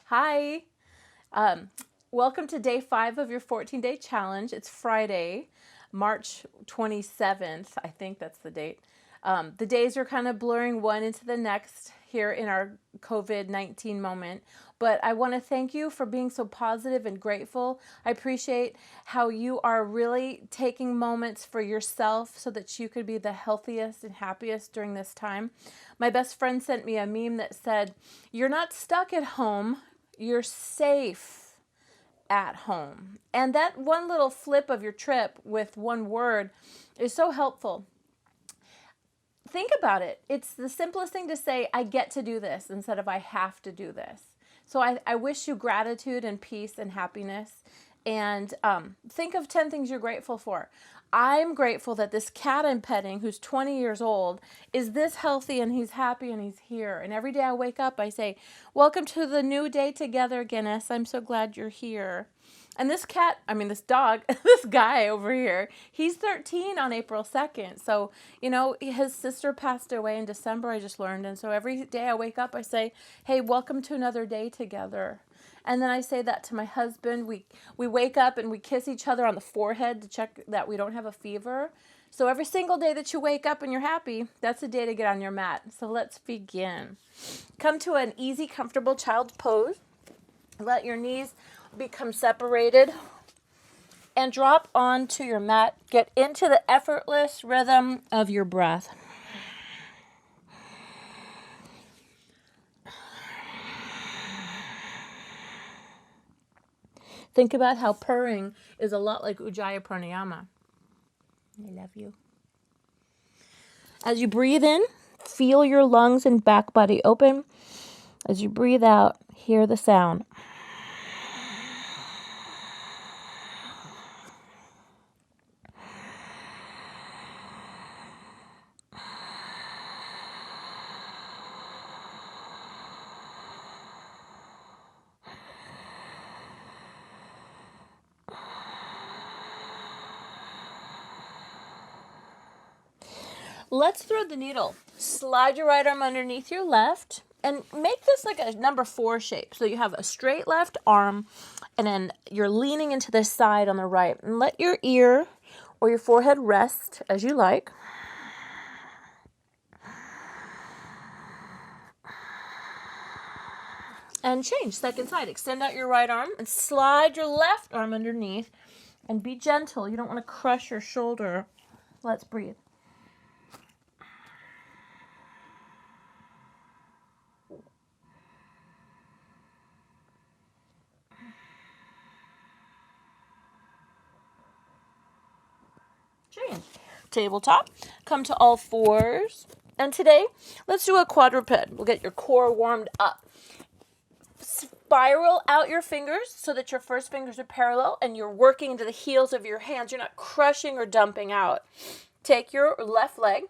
Hi. Um, Welcome to day 5 of your 14-day challenge. It's Friday, March 27th. I think that's the date. The days are kind of blurring one into the next here in our COVID-19 moment. But I want to thank you for being so positive and grateful. I appreciate how you are really taking moments for yourself so that you could be the healthiest and happiest during this time. My best friend sent me a meme that said, "You're not stuck at home. You're safe at home." And that one little flip of your trip with one word is so helpful. Think about it. It's the simplest thing to say, I get to do this, instead of I have to do this. So I wish you gratitude and peace and happiness. And think of 10 things you're grateful for. I'm grateful that this cat I'm petting, who's 20 years old, is this healthy and he's happy and he's here. And every day I wake up, I say, "Welcome to the new day together, Guinness. I'm so glad you're here." And this dog, this guy over here, he's 13 on April 2nd. So, his sister passed away in December, I just learned. And so every day I wake up, I say, "Hey, welcome to another day together." And then I say that to my husband. We wake up and we kiss each other on the forehead to check that we don't have a fever. So every single day that you wake up and you're happy, that's a day to get on your mat. So let's begin. Come to an easy, comfortable child's pose. Let your knees become separated and drop onto your mat. Get into the effortless rhythm of your breath. Think about how purring is a lot like Ujjayi Pranayama. I love you. As you breathe in, feel your lungs and back body open. As you breathe out, hear the sound. Let's thread the needle. Slide your right arm underneath your left and make this like a number 4 shape. So you have a straight left arm and then you're leaning into the side on the right. And let your ear or your forehead rest as you like. And change, second side. Extend out your right arm and slide your left arm underneath and be gentle. You don't want to crush your shoulder. Let's breathe. Change. Tabletop. Come to all fours. And today, let's do a quadruped. We'll get your core warmed up. Spiral out your fingers so that your first fingers are parallel and you're working into the heels of your hands. You're not crushing or dumping out. Take your left leg,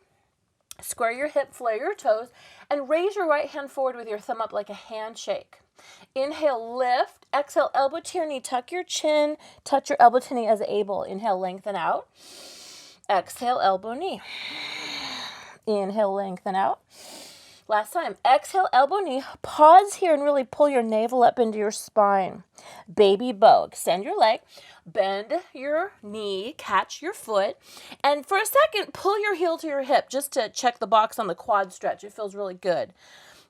square your hip, flare your toes, and raise your right hand forward with your thumb up like a handshake. Inhale, lift. Exhale, elbow to your knee. Tuck your chin. Touch your elbow to knee as able. Inhale, lengthen out. Exhale, elbow, knee. Inhale, lengthen out. Last time. Exhale, elbow, knee. Pause here and really pull your navel up into your spine. Baby bow. Extend your leg. Bend your knee. Catch your foot. And for a second, pull your heel to your hip just to check the box on the quad stretch. It feels really good.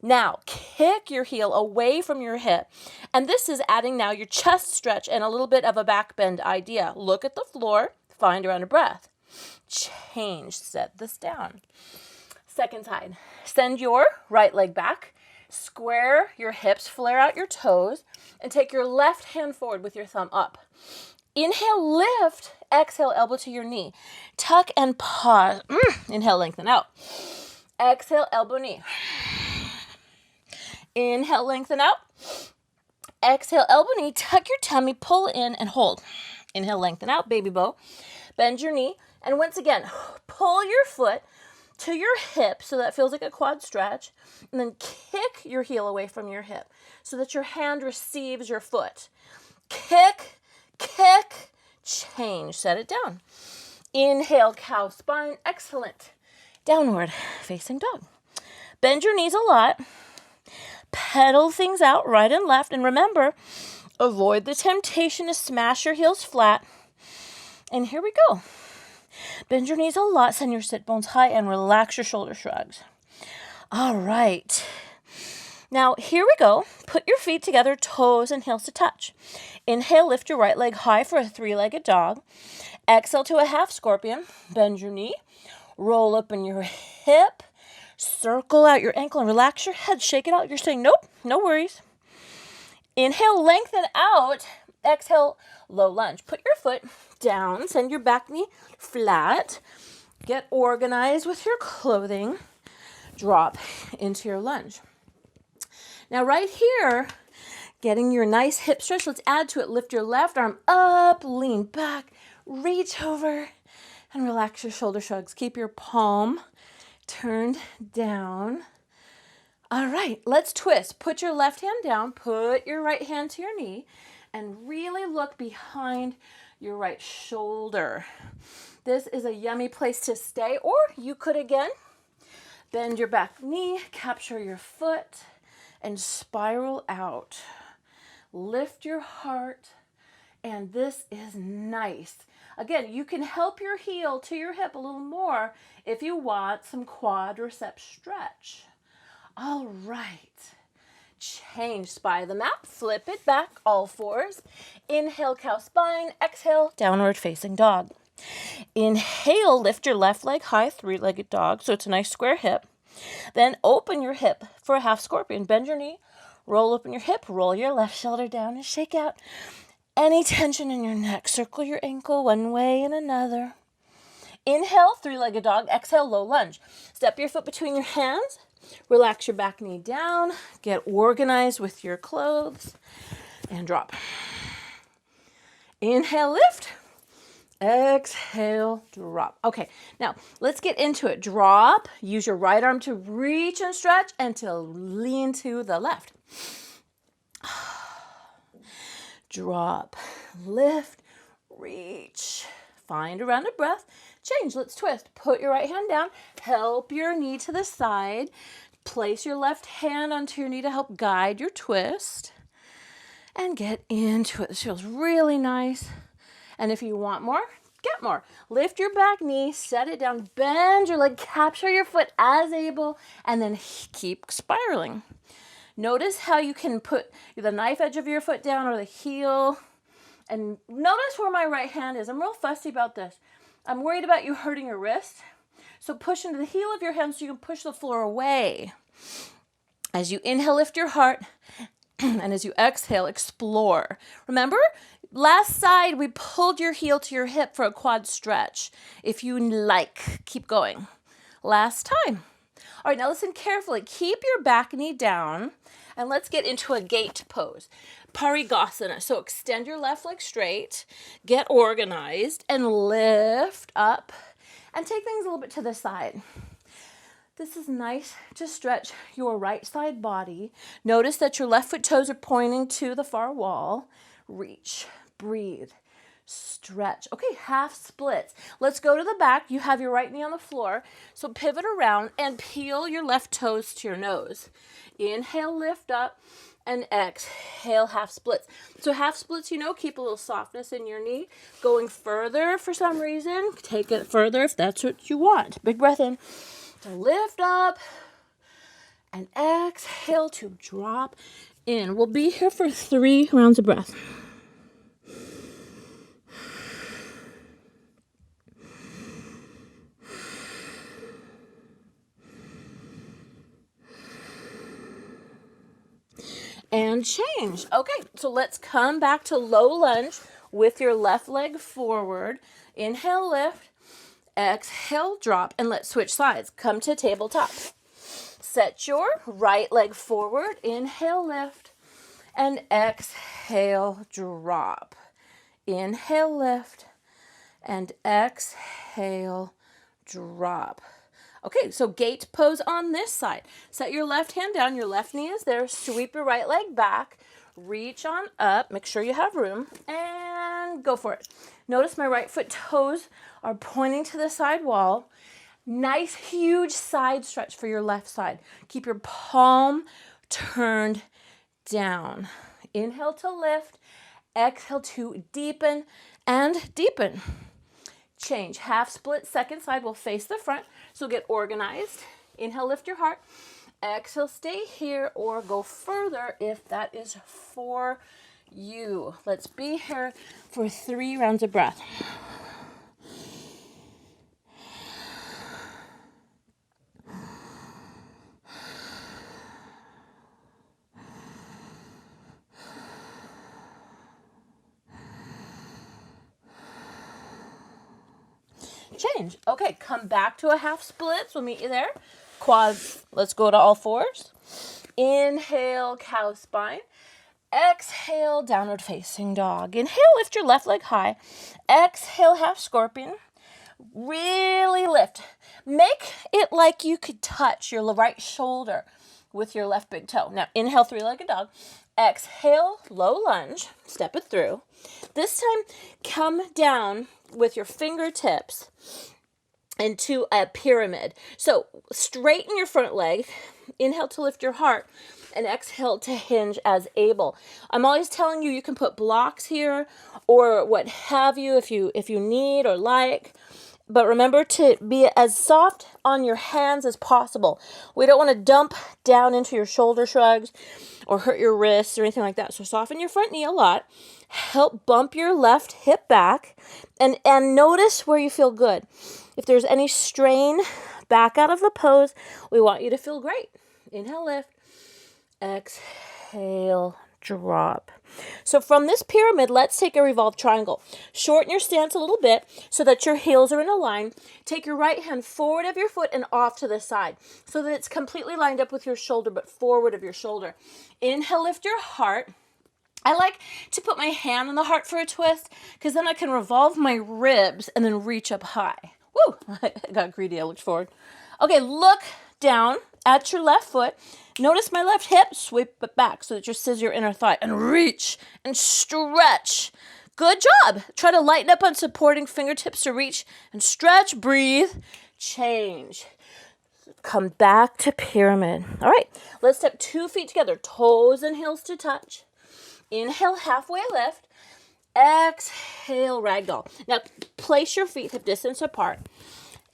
Now, kick your heel away from your hip. And this is adding now your chest stretch and a little bit of a back bend idea. Look at the floor. Find your own breath. Change. Set this down. Second side. Send your right leg back. Square your hips. Flare out your toes. And take your left hand forward with your thumb up. Inhale, lift. Exhale, elbow to your knee. Tuck and pause. Inhale, lengthen out. Exhale, elbow, knee. Inhale, lengthen out. Exhale, elbow, knee. Tuck your tummy, pull in, and hold. Inhale, lengthen out, baby bow. Bend your knee. And once again, pull your foot to your hip so that feels like a quad stretch. And then kick your heel away from your hip so that your hand receives your foot. Kick, kick, change. Set it down. Inhale, cow spine. Excellent. Downward facing dog. Bend your knees a lot. pedal things out right and left. And remember, avoid the temptation to smash your heels flat. And here we go. Bend your knees a lot, send your sit bones high, and relax your shoulder shrugs. All right. Now, here we go. Put your feet together, toes and heels to touch. Inhale, lift your right leg high for a three-legged dog. Exhale to a half scorpion. Bend your knee. Roll open your hip. Circle out your ankle and relax your head. Shake it out. You're saying, nope, no worries. Inhale, lengthen out. Exhale, low lunge. Put your foot down. Send your back knee flat. Get organized with your clothing. Drop into your lunge. Now right here, getting your nice hip stretch, let's add to it. Lift your left arm up, lean back, reach over, and relax your shoulder shrugs. Keep your palm turned down. All right, let's twist. Put your left hand down, put your right hand to your knee, and really look behind your right shoulder. This is a yummy place to stay, or you could again bend your back knee, capture your foot, and spiral out. Lift your heart, and this is nice. Again, you can help your heel to your hip a little more if you want some quadricep stretch. All right. Change spine the mat, flip it back, all fours. Inhale, cow spine. Exhale, downward facing dog. Inhale, lift your left leg high, three-legged dog, so it's a nice square hip. Then open your hip for a half scorpion. Bend your knee, roll open your hip, roll your left shoulder down, and shake out any tension in your neck. Circle your ankle one way and another. Inhale, three-legged dog. Exhale, low lunge. Step your foot between your hands. Relax your back knee down. Get organized with your clothes. And drop. Inhale, lift. Exhale, drop. Okay, now let's get into it. Drop. Use your right arm to reach and stretch and to lean to the left. Drop, lift, reach. Find a round of breath. Change. Let's twist. Put your right hand down. Help your knee to the side. Place your left hand onto your knee to help guide your twist. And get into it. This feels really nice. And if you want more, get more. Lift your back knee, set it down, bend your leg, capture your foot as able, and then keep spiraling. Notice how you can put the knife edge of your foot down or the heel. And notice where my right hand is. I'm real fussy about this. I'm worried about you hurting your wrist. So push into the heel of your hand so you can push the floor away. As you inhale, lift your heart. And as you exhale, explore. Remember, last side, we pulled your heel to your hip for a quad stretch. If you like, keep going. Last time. All right, now listen carefully. Keep your back knee down, and let's get into a gate pose. Parigasana. So extend your left leg straight, get organized, and lift up, and take things a little bit to the side. This is nice to stretch your right side body. Notice that your left foot toes are pointing to the far wall. Reach, breathe, stretch. Okay, half splits. Let's go to the back. You have your right knee on the floor. So pivot around and peel your left toes to your nose. Inhale, lift up, and exhale, half splits. So half splits, keep a little softness in your knee. Going further for some reason, take it further if that's what you want. Big breath in. So lift up and exhale to drop in. We'll be here for 3 rounds of breath. And change. Okay, so let's come back to low lunge with your left leg forward. Inhale, lift. Exhale, drop, and let's switch sides. Come to tabletop. Set your right leg forward. Inhale, lift, and exhale, drop. Inhale, lift, and exhale, drop. Okay, so gate pose on this side. Set your left hand down. Your left knee is there. Sweep your right leg back. Reach on up. Make sure you have room. And go for it. Notice my right foot toes are pointing to the side wall. Nice, huge side stretch for your left side. Keep your palm turned down. Inhale to lift, exhale to deepen and deepen. Change. Half split, second side will face the front, so get organized. Inhale, lift your heart. Exhale, stay here or go further if that is for you. Let's be here for 3 rounds of breath. Change. Okay, come back to a half split. So we'll meet you there. Quads. Let's go to all fours. Inhale, cow spine. Exhale, downward facing dog. Inhale, lift your left leg high. Exhale, half scorpion. Really lift. Make it like you could touch your right shoulder with your left big toe. Now, inhale, three-legged dog. Exhale, low lunge. Step it through. This time, come down with your fingertips into a pyramid. So, straighten your front leg. Inhale to lift your heart. And exhale to hinge as able. I'm always telling you, you can put blocks here or what have you if you need or like. But remember to be as soft on your hands as possible. We don't want to dump down into your shoulder shrugs or hurt your wrists or anything like that. So soften your front knee a lot. Help bump your left hip back and notice where you feel good. If there's any strain, back out of the pose. We want you to feel great. Inhale, lift. Exhale, drop. So from this pyramid, let's take a revolve triangle. Shorten your stance a little bit so that your heels are in a line. Take your right hand forward of your foot and off to the side so that it's completely lined up with your shoulder, but forward of your shoulder. Inhale, lift your heart. I like to put my hand on the heart for a twist because then I can revolve my ribs and then reach up high. Woo! I got greedy. I looked forward. Okay, look down at your left foot. Notice my left hip, sweep it back so that you scissor your inner thigh and reach and stretch. Good job. Try to lighten up on supporting fingertips to reach and stretch, breathe, change. Come back to pyramid. All right, let's step 2 feet together, toes and heels to touch. Inhale, halfway lift. Exhale, ragdoll. Now, place your feet hip distance apart.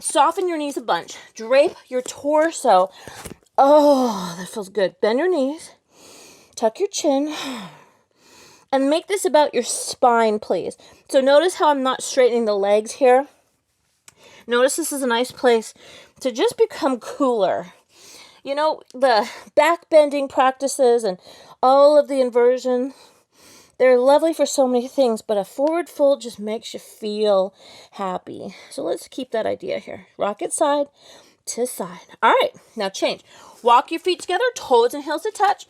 Soften your knees a bunch. Drape your torso. Oh, that feels good. Bend your knees. Tuck your chin. And make this about your spine, please. So notice how I'm not straightening the legs here. Notice this is a nice place to just become cooler. You know, the back bending practices and all of the inversion, they're lovely for so many things, but a forward fold just makes you feel happy. So let's keep that idea here. Rock it side to side. All right, now change. Walk your feet together, toes and heels to touch.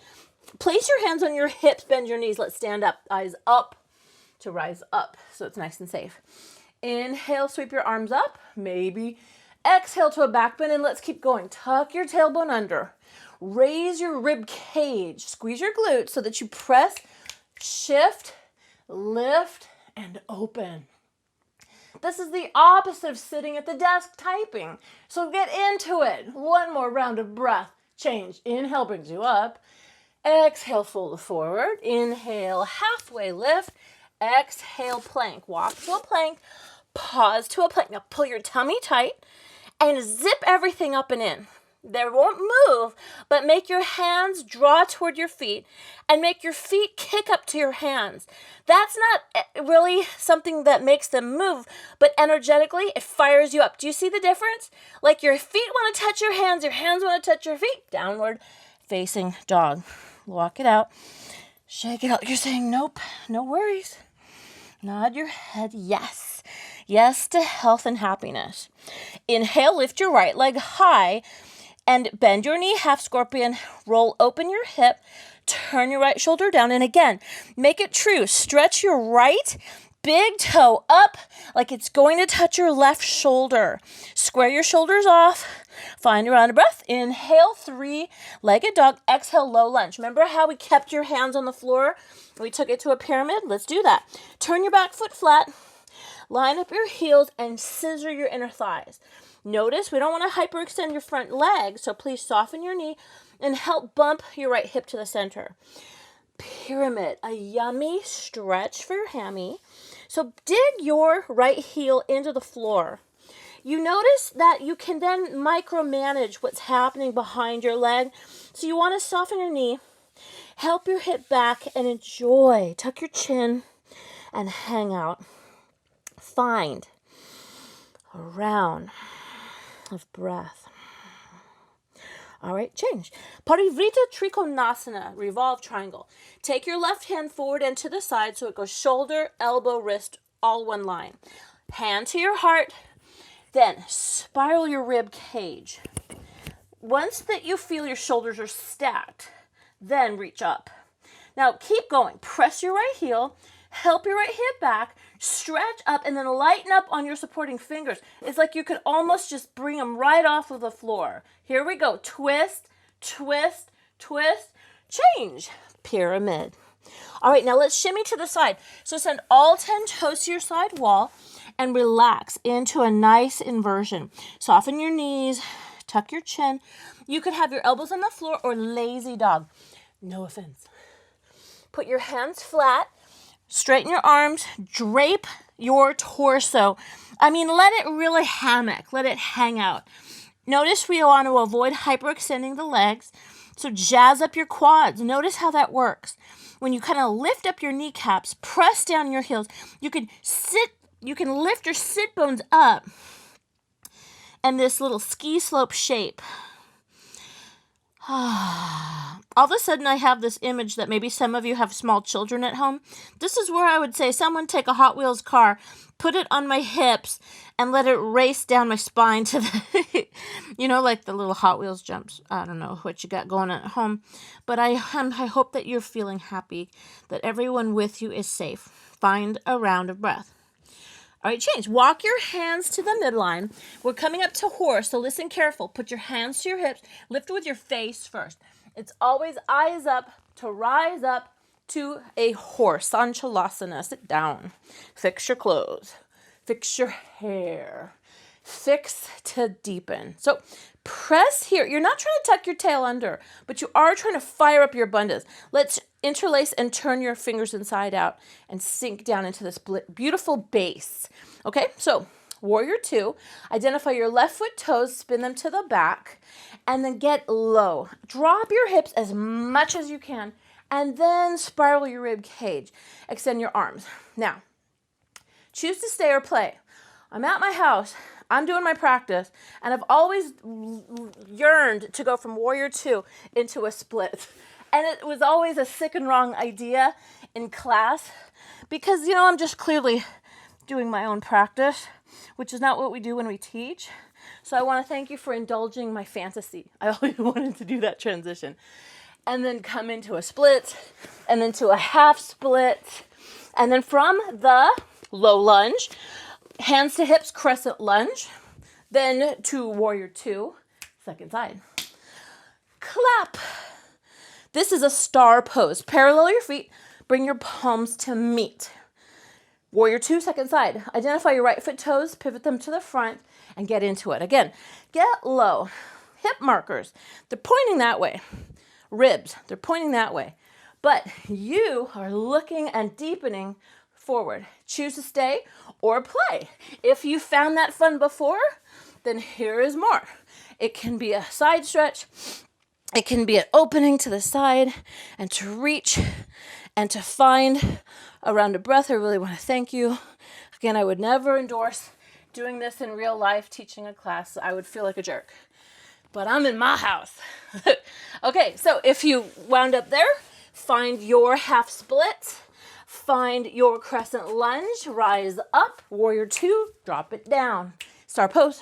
Place your hands on your hips, bend your knees. Let's stand up, eyes up to rise up so it's nice and safe. Inhale, sweep your arms up, maybe. Exhale to a back bend and let's keep going. Tuck your tailbone under. Raise your rib cage. Squeeze your glutes so that you press, shift, lift, and open. This is the opposite of sitting at the desk typing. So get into it. One more round of breath. Change. Inhale brings you up. Exhale, fold forward. Inhale, halfway lift. Exhale, plank. Walk to a plank. Pause to a plank. Now pull your tummy tight and zip everything up and in. They won't move, but make your hands draw toward your feet and make your feet kick up to your hands. That's not really something that makes them move, but energetically it fires you up. Do you see the difference? Like your feet want to touch your hands want to touch your feet. Downward facing dog. Walk it out. Shake it out. You're saying nope, no worries. Nod your head yes. Yes to health and happiness. Inhale, lift your right leg high. And bend your knee, half scorpion, roll open your hip, turn your right shoulder down, and again, make it true. Stretch your right big toe up like it's going to touch your left shoulder. Square your shoulders off. Find a round of breath. Inhale, three-legged dog. Exhale, low lunge. Remember how we kept your hands on the floor? We took it to a pyramid? Let's do that. Turn your back foot flat. Line up your heels and scissor your inner thighs. Notice we don't want to hyperextend your front leg, so please soften your knee and help bump your right hip to the center. Pyramid, a yummy stretch for your hammy. So dig your right heel into the floor. You notice that you can then micromanage what's happening behind your leg. So you want to soften your knee, help your hip back, and enjoy. Tuck your chin and hang out. Find a round of breath. All right, change. Parivrita Trikonasana, Revolve Triangle. Take your left hand forward and to the side so it goes shoulder, elbow, wrist, all one line. Hand to your heart. Then spiral your rib cage. Once that you feel your shoulders are stacked, then reach up. Now keep going. Press your right heel, help your right hip back, stretch up, and then lighten up on your supporting fingers. It's like you could almost just bring them right off of the floor. Here we go. Twist, twist, twist, change. Pyramid. All right, now let's shimmy to the side. So send all 10 toes to your side wall and relax into a nice inversion. Soften your knees, tuck your chin. You could have your elbows on the floor or lazy dog. No offense. Put your hands flat, straighten your arms, drape your torso. Let it really hammock, let it hang out. Notice we want to avoid hyperextending the legs. So jazz up your quads. Notice how that works. When you kind of lift up your kneecaps, press down your heels, you can lift your sit bones up and this little ski slope shape. All of a sudden I have this image that maybe some of you have small children at home. This is where I would say someone take a Hot Wheels car, put it on my hips, and let it race down my spine to the, like the little Hot Wheels jumps. I don't know what you got going on at home, but I hope that you're feeling happy, that everyone with you is safe. Find a round of breath. All right, change. Walk your hands to the midline. We're coming up to horse, so listen careful. Put your hands to your hips. Lift with your face first. It's always eyes up to rise up to a horse. Sanchalasana. Sit down. Fix your clothes. Fix your hair. Fix to deepen. So press here. You're not trying to tuck your tail under, but you are trying to fire up your abundance. Let's interlace and turn your fingers inside out and sink down into this beautiful base. Okay, so warrior two. Identify your left foot toes, spin them to the back, and then get low. Drop your hips as much as you can, and then spiral your rib cage. Extend your arms. Now, choose to stay or play. I'm at my house. I'm doing my practice, and I've always yearned to go from warrior two into a split. And it was always a sick and wrong idea in class because, I'm just clearly doing my own practice, which is not what we do when we teach. So I want to thank you for indulging my fantasy. I always wanted to do that transition. And then come into a split, and then to a half split. And then from the low lunge, hands to hips, crescent lunge. Then to warrior two, second side. Clap. This is a star pose. Parallel your feet. Bring your palms to meet. Warrior two, second side. Identify your right foot toes. Pivot them to the front and get into it. Again, get low. Hip markers. They're pointing that way. Ribs. They're pointing that way. But you are looking and deepening forward. Choose to stay or play. If you found that fun before, then here is more. It can be a side stretch. It can be an opening to the side and to reach and to find a round of breath. I really want to thank you. Again, I would never endorse doing this in real life, teaching a class. I would feel like a jerk. But I'm in my house. Okay, so if you wound up there, find your half split. Find your crescent lunge. Rise up. Warrior two. Drop it down. Star pose.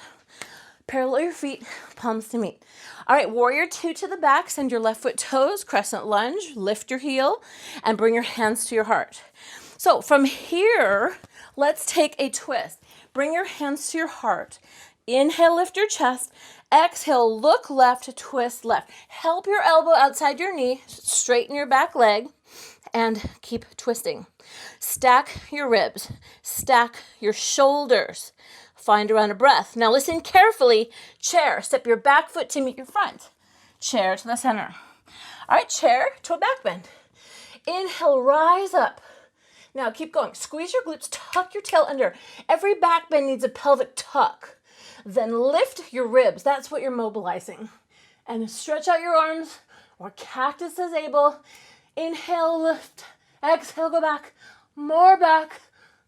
Parallel your feet, palms to meet. All right, warrior two to the back. Send your left foot toes, crescent lunge. Lift your heel and bring your hands to your heart. So from here, let's take a twist. Bring your hands to your heart. Inhale, lift your chest. Exhale, look left, twist left. Help your elbow outside your knee. Straighten your back leg and keep twisting. Stack your ribs. Stack your shoulders. Find a round of breath. Now listen carefully. Chair. Step your back foot to meet your front. chair to the center. All right, chair to a back bend. Inhale, rise up. Now keep going. Squeeze your glutes, tuck your tail under. Every back bend needs a pelvic tuck. Then lift your ribs. That's what you're mobilizing. And stretch out your arms, or cactus as able. Inhale, lift. Exhale, go back. More back.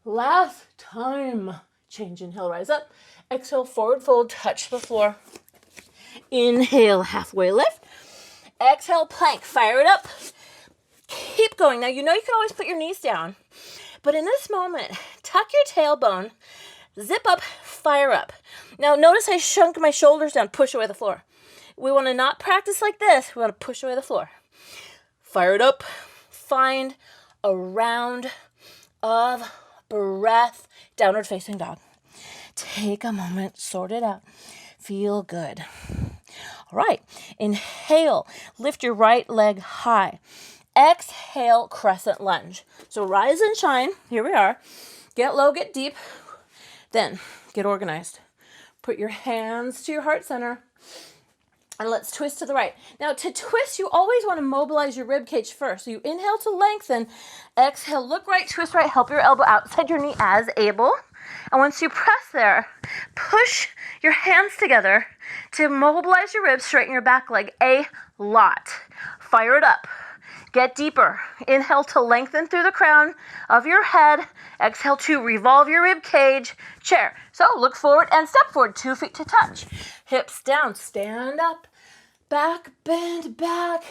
Last time. Change, inhale, rise up. Exhale, forward fold, touch the floor. Inhale, halfway lift. Exhale, plank, fire it up. Keep going. Now, you know you can always put your knees down, but in this moment, tuck your tailbone, zip up, fire up. Now, notice I shrunk my shoulders down, push away the floor. We want to not practice like this. We want to push away the floor. Fire it up. Find a round of breath. Downward facing dog. Take a moment, sort it out. Feel good. All right. Inhale. Lift your right leg high. Exhale, crescent lunge. So rise and shine. Here we are. Get low, get deep. Then get organized. Put your hands to your heart center. And let's twist to the right. Now to twist, you always want to mobilize your rib cage first. So you inhale to lengthen. Exhale, look right, twist right. Help your elbow outside your knee as able. And once you press there, push your hands together to mobilize your ribs, straighten your back leg a lot. Fire it up. Get deeper. Inhale to lengthen through the crown of your head. Exhale to revolve your rib cage. Chair. So look forward and step forward. 2 feet to touch. Hips down. Stand up. Back, bend back.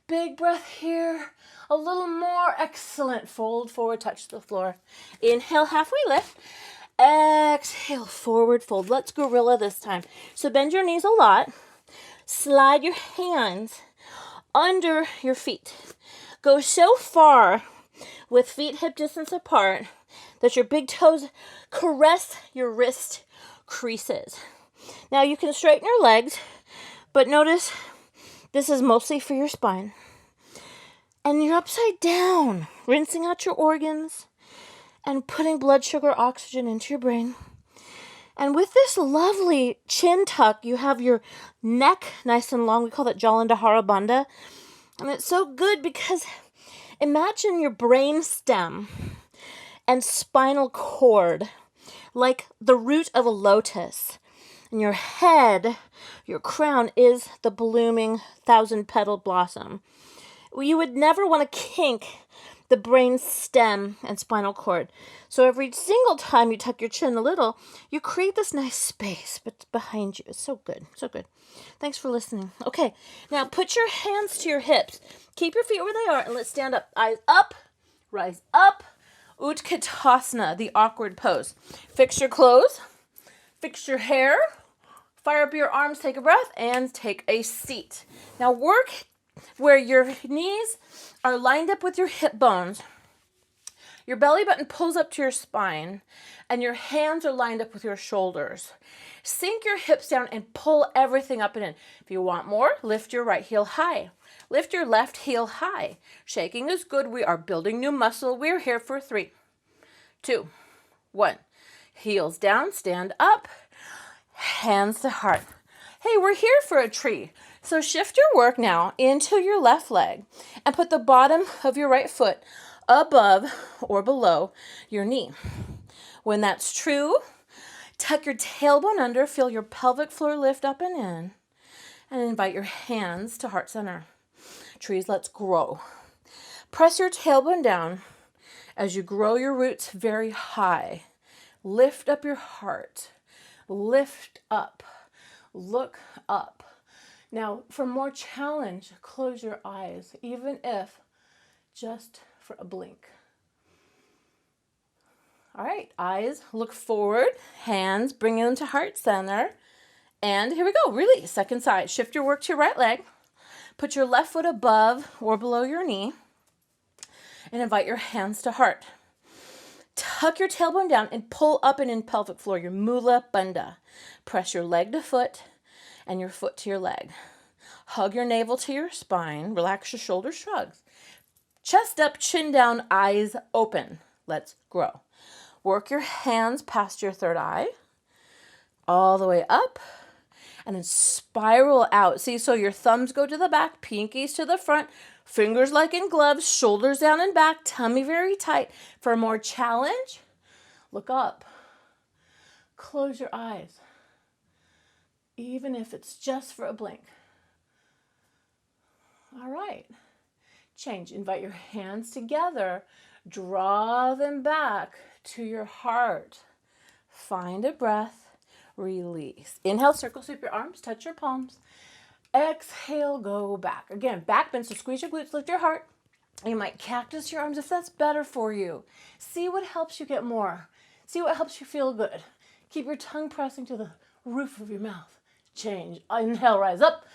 Big breath here. A little more. Excellent. Fold forward. Touch the floor. Inhale, halfway lift. Exhale, forward fold. Let's gorilla this time. So bend your knees a lot. Slide your hands under your feet. Go so far with feet hip distance apart that your big toes caress your wrist creases. Now you can straighten your legs, but notice this is mostly for your spine. And you're upside down, rinsing out your organs and putting blood sugar oxygen into your brain. And with this lovely chin tuck, you have your neck nice and long. We call that Jalandhara Bandha. And it's so good because imagine your brain stem and spinal cord like the root of a lotus. And your head, your crown, is the blooming 1,000-petaled blossom. You would never want to kink the brain stem and spinal cord. So every single time you tuck your chin a little, you create this nice space behind you. It's so good, so good. Thanks for listening. Okay, now put your hands to your hips. Keep your feet where they are, and let's stand up. Eyes up, rise up. Utkatasana, the awkward pose. Fix your clothes, fix your hair, fire up your arms, take a breath, and take a seat. Now work where your knees are lined up with your hip bones. Your belly button pulls up to your spine, and your hands are lined up with your shoulders. Sink your hips down and pull everything up and in. If you want more, lift your right heel high. Lift your left heel high. Shaking is good. We are building new muscle. We're here for 3, 2, 1. Heels down, stand up, hands to heart. Hey, we're here for a tree. So shift your work now into your left leg and put the bottom of your right foot above or below your knee. When that's true, tuck your tailbone under, feel your pelvic floor lift up and in, and invite your hands to heart center. Trees, let's grow. Press your tailbone down as you grow your roots very high. Lift up your heart. Lift up. Look up. Now, for more challenge, close your eyes, even if just for a blink. All right, eyes, look forward, hands, bring them to heart center. And here we go, release, second side. Shift your work to your right leg. Put your left foot above or below your knee. And invite your hands to heart. Tuck your tailbone down and pull up and in pelvic floor, your Mula Bandha. Press your leg to foot and your foot to your leg. Hug your navel to your spine. Relax your shoulders, shrugs. Chest up, chin down, eyes open. Let's grow. Work your hands past your third eye, all the way up, and then spiral out. See, so your thumbs go to the back, pinkies to the front, fingers like in gloves, shoulders down and back, tummy very tight. For more challenge, look up. Close your eyes, even if it's just for a blink. All right. Change. Invite your hands together. Draw them back to your heart. Find a breath. Release. Inhale, circle sweep your arms, touch your palms. Exhale, go back. Again, back bend, so squeeze your glutes, lift your heart. You might cactus your arms if that's better for you. See what helps you get more. See what helps you feel good. Keep your tongue pressing to the roof of your mouth. Change. Inhale, rise up.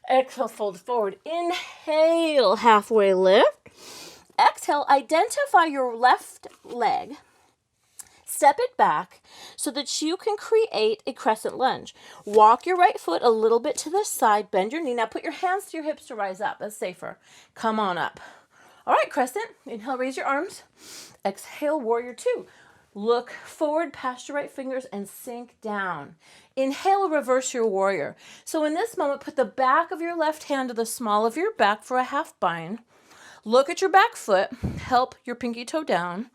Exhale, fold forward. Inhale, halfway lift. Exhale, identify your left leg. Step it back so that you can create a crescent lunge. Walk your right foot a little bit to the side. Bend your knee. Now put your hands to your hips to rise up. That's safer. Come on up. All right, crescent. Inhale, raise your arms. Exhale, warrior two. Look forward past your right fingers and sink down. Inhale, reverse your warrior. So in this moment, put the back of your left hand to the small of your back for a half bind. Look at your back foot. Help your pinky toe down.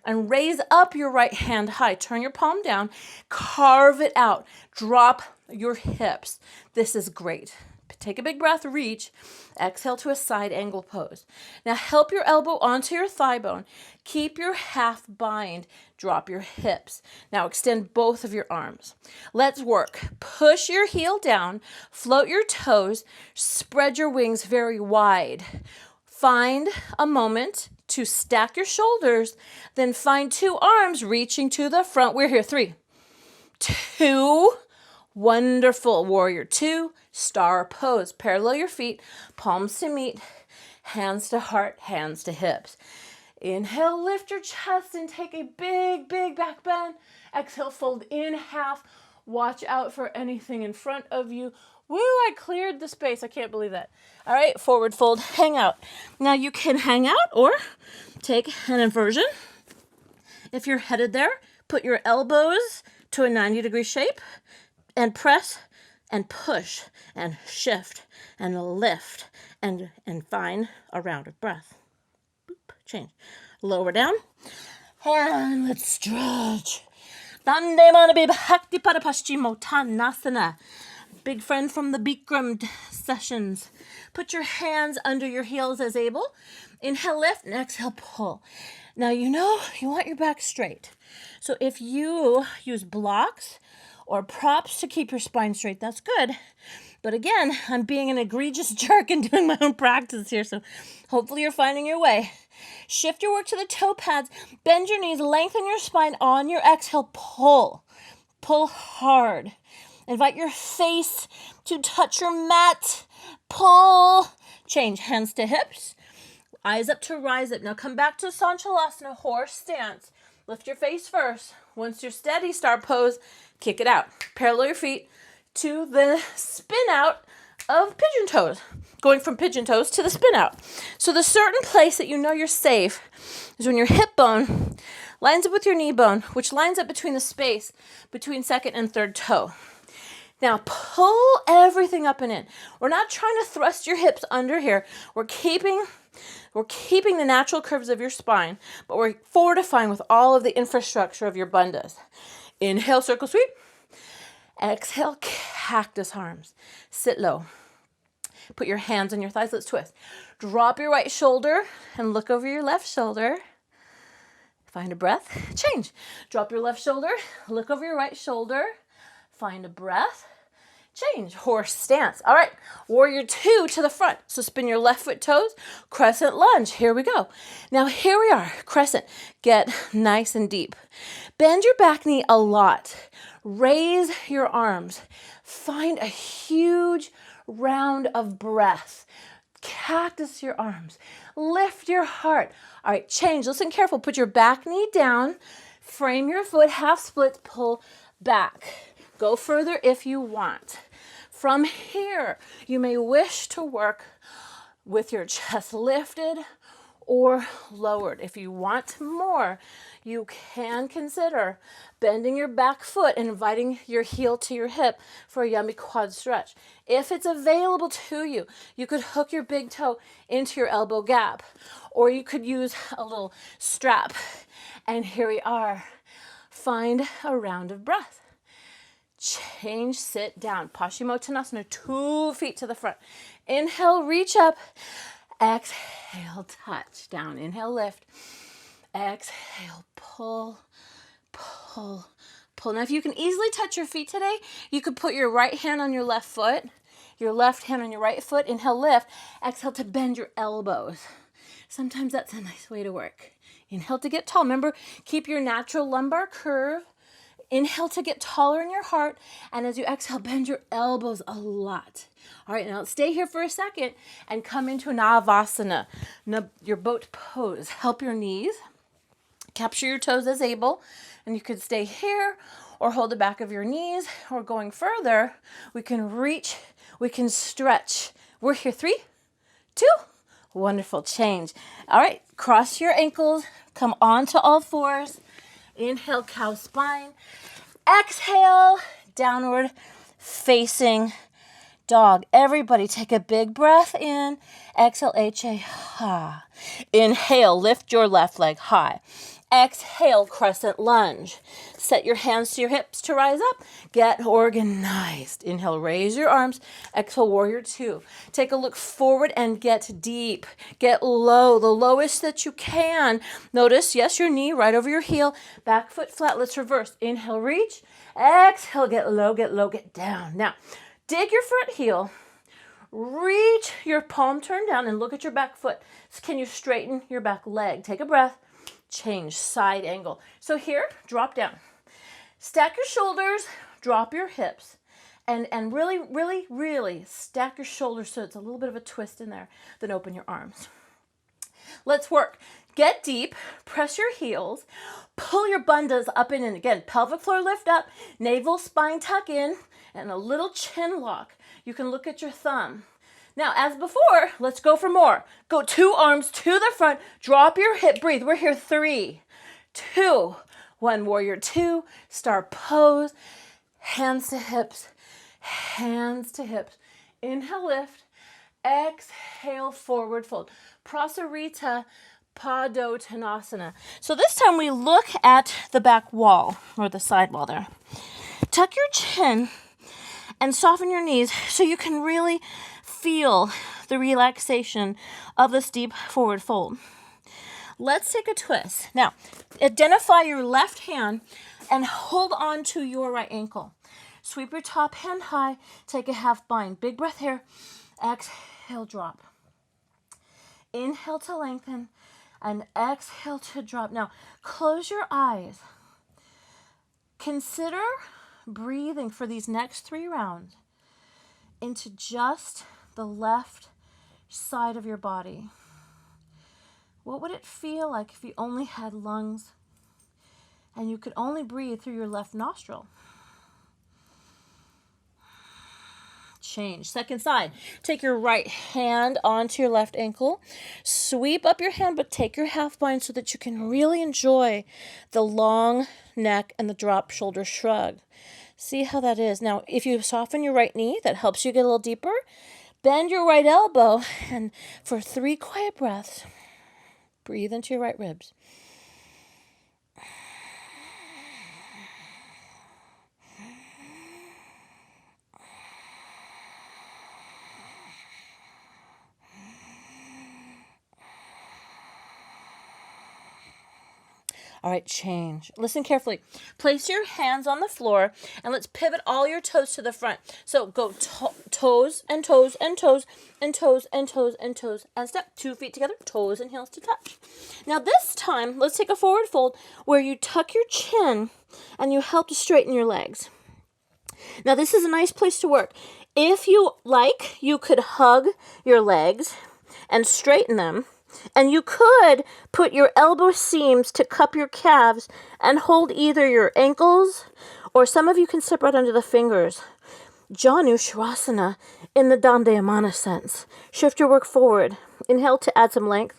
And raise up your right hand high. Turn your palm down. Carve it out. Drop your hips. This is great. Take a big breath, reach. Exhale to a side angle pose. Now help your elbow onto your thigh bone. Keep your half bind. Drop your hips. Now extend both of your arms. Let's work. Push your heel down. Float your toes. Spread your wings very wide. Find a moment to stack your shoulders. Then find two arms reaching to the front. We're here. 3, 2, wonderful. Warrior two, star pose. Parallel your feet, palms to meet, hands to heart, hands to hips. Inhale, lift your chest and take a big, big back bend. Exhale, fold in half. Watch out for anything in front of you. Woo, I cleared the space. I can't believe that. All right, forward fold, hang out. Now you can hang out or take an inversion. If you're headed there, put your elbows to a 90-degree shape and press and push and shift and lift and find a round of breath. Boop, change. Lower down. And let's stretch. Dandemana Bhakti Paschimottanasana. Big friend from the Bikram sessions. Put your hands under your heels as able. Inhale, lift, and exhale, pull. Now, you want your back straight. So if you use blocks or props to keep your spine straight, that's good. But again, I'm being an egregious jerk and doing my own practice here, so hopefully you're finding your way. Shift your work to the toe pads. Bend your knees, lengthen your spine. On your exhale, pull. Pull hard. Invite your face to touch your mat. Pull. Change hands to hips. Eyes up to rise up. Now come back to Sanchalasana, horse stance. Lift your face first. Once you're steady, star pose, kick it out. Parallel your feet to the spin out of pigeon toes. Going from pigeon toes to the spin out. So the certain place that you know you're safe is when your hip bone lines up with your knee bone, which lines up between the space between second and third toe. Now pull everything up and in. We're not trying to thrust your hips under here. We're keeping the natural curves of your spine, but we're fortifying with all of the infrastructure of your bandhas. Inhale, circle sweep. Exhale, cactus arms. Sit low. Put your hands on your thighs. Let's twist. Drop your right shoulder and look over your left shoulder. Find a breath. Change. Drop your left shoulder. Look over your right shoulder. Find a breath. Change. Horse stance. All right. Warrior two to the front. So spin your left foot toes. Crescent lunge. Here we go. Now here we are. Crescent. Get nice and deep. Bend your back knee a lot. Raise your arms. Find a huge round of breath. Cactus your arms. Lift your heart. All right. Change. Listen careful. Put your back knee down. Frame your foot. Half splits. Pull back. Go further if you want. From here, you may wish to work with your chest lifted or lowered. If you want more, you can consider bending your back foot and inviting your heel to your hip for a yummy quad stretch. If it's available to you, you could hook your big toe into your elbow gap, or you could use a little strap. And here we are. Find a round of breath. Change, sit down. Paschimottanasana, 2 feet to the front. Inhale, reach up. Exhale, touch down. Inhale, lift. Exhale, pull, pull, pull. Now, if you can easily touch your feet today, you could put your right hand on your left foot, your left hand on your right foot. Inhale, lift. Exhale to bend your elbows. Sometimes that's a nice way to work. Inhale to get tall. Remember, keep your natural lumbar curve. Inhale to get taller in your heart. And as you exhale, bend your elbows a lot. All right, now stay here for a second and come into Navasana, your boat pose. Help your knees. Capture your toes as able. And you could stay here or hold the back of your knees. Or going further, we can reach, we can stretch. We're here. 3, 2, wonderful. Change. All right, cross your ankles. Come onto all fours. Inhale, cow spine. Exhale, downward facing dog. Everybody take a big breath in. Exhale, H-A, ha. Inhale, lift your left leg high. Exhale, crescent lunge. Set your hands to your hips to rise up. Get organized. Inhale, raise your arms. Exhale, warrior 2. Take a look forward and get deep. Get low, the lowest that you can. Notice, yes, your knee right over your heel. Back foot flat. Let's reverse. Inhale, reach. Exhale, get low, get down. Now, dig your front heel. Reach your palm turn down and look at your back foot. Can you straighten your back leg? Take a breath. Change side angle. So here, drop down. Stack your shoulders, drop your hips, and really, really, really stack your shoulders so it's a little bit of a twist in there. Then open your arms. Let's work. Get deep, press your heels, pull your bandhas up and in. Again, pelvic floor lift up, navel spine tuck in, and a little chin lock. You can look at your thumb. Now, as before, let's go for more. Go 2 arms to the front, drop your hip, breathe. We're here. 3, 2, 1, warrior 2, star pose, hands to hips, hands to hips. Inhale, lift, exhale, forward fold. Prasarita Padottanasana. So this time we look at the back wall or the side wall there. Tuck your chin and soften your knees so you can really feel the relaxation of this deep forward fold. Let's take a twist. Now, identify your left hand and hold on to your right ankle. Sweep your top hand high. Take a half bind. Big breath here. Exhale, drop. Inhale to lengthen and exhale to drop. Now, close your eyes. Consider breathing for these next 3 rounds into just the left side of your body. What would it feel like if you only had lungs and you could only breathe through your left nostril? Change. Second side. Take your right hand onto your left ankle. Sweep up your hand, but take your half bind so that you can really enjoy the long neck and the drop shoulder shrug. See how that is. Now, if you soften your right knee, that helps you get a little deeper. Bend your right elbow, and for 3 quiet breaths, breathe into your right ribs. All right, change. Listen carefully. Place your hands on the floor and let's pivot all your toes to the front. So go toes and toes and toes and toes and toes and toes and step 2 feet together, toes and heels to touch. Now this time, let's take a forward fold where you tuck your chin and you help to straighten your legs. Now this is a nice place to work. If you like, you could hug your legs and straighten them. And you could put your elbow seams to cup your calves and hold either your ankles or some of you can sit right under the fingers. Janu Shavasana in the Dandayamana sense. Shift your work forward. Inhale to add some length.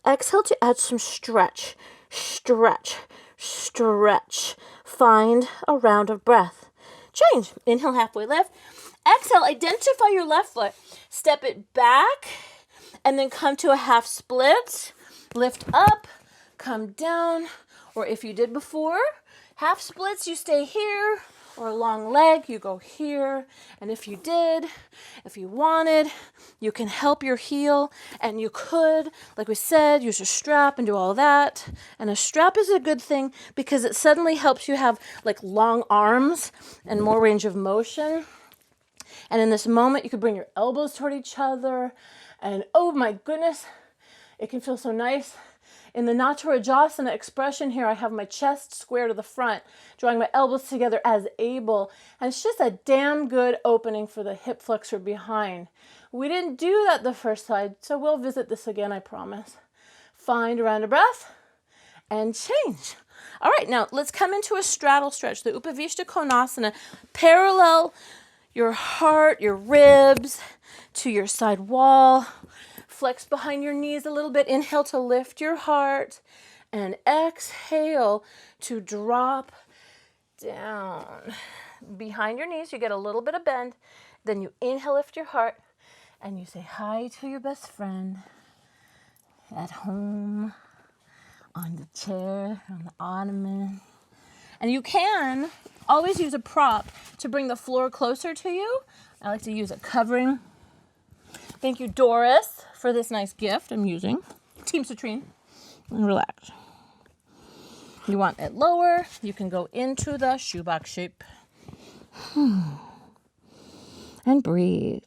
Exhale to add some stretch, stretch, stretch. Find a round of breath. Change. Inhale, halfway lift. Exhale, identify your left foot. Step it back and then come to a half split. Lift up, come down. Or if you did before, half splits, you stay here. Or a long leg, you go here. And if you wanted, you can help your heel. And you could, like we said, use a strap and do all that. And a strap is a good thing because it suddenly helps you have like long arms and more range of motion. And in this moment, you could bring your elbows toward each other. And oh my goodness, it can feel so nice. In the Natarajasana expression here, I have my chest square to the front, drawing my elbows together as able. And it's just a damn good opening for the hip flexor behind. We didn't do that the first side, so we'll visit this again, I promise. Find a round of breath and change. All right, now let's come into a straddle stretch, the Upavishta Konasana. Parallel your heart, your ribs to your side wall. Flex behind your knees a little bit. Inhale to lift your heart and exhale to drop down. Behind your knees, you get a little bit of bend. Then you inhale, lift your heart, and you say hi to your best friend at home, on the chair, on the ottoman. And you can always use a prop to bring the floor closer to you. I like to use a covering. Thank you, Doris, for this nice gift I'm using. Team Citrine. And relax. You want it lower, you can go into the shoebox shape. And breathe.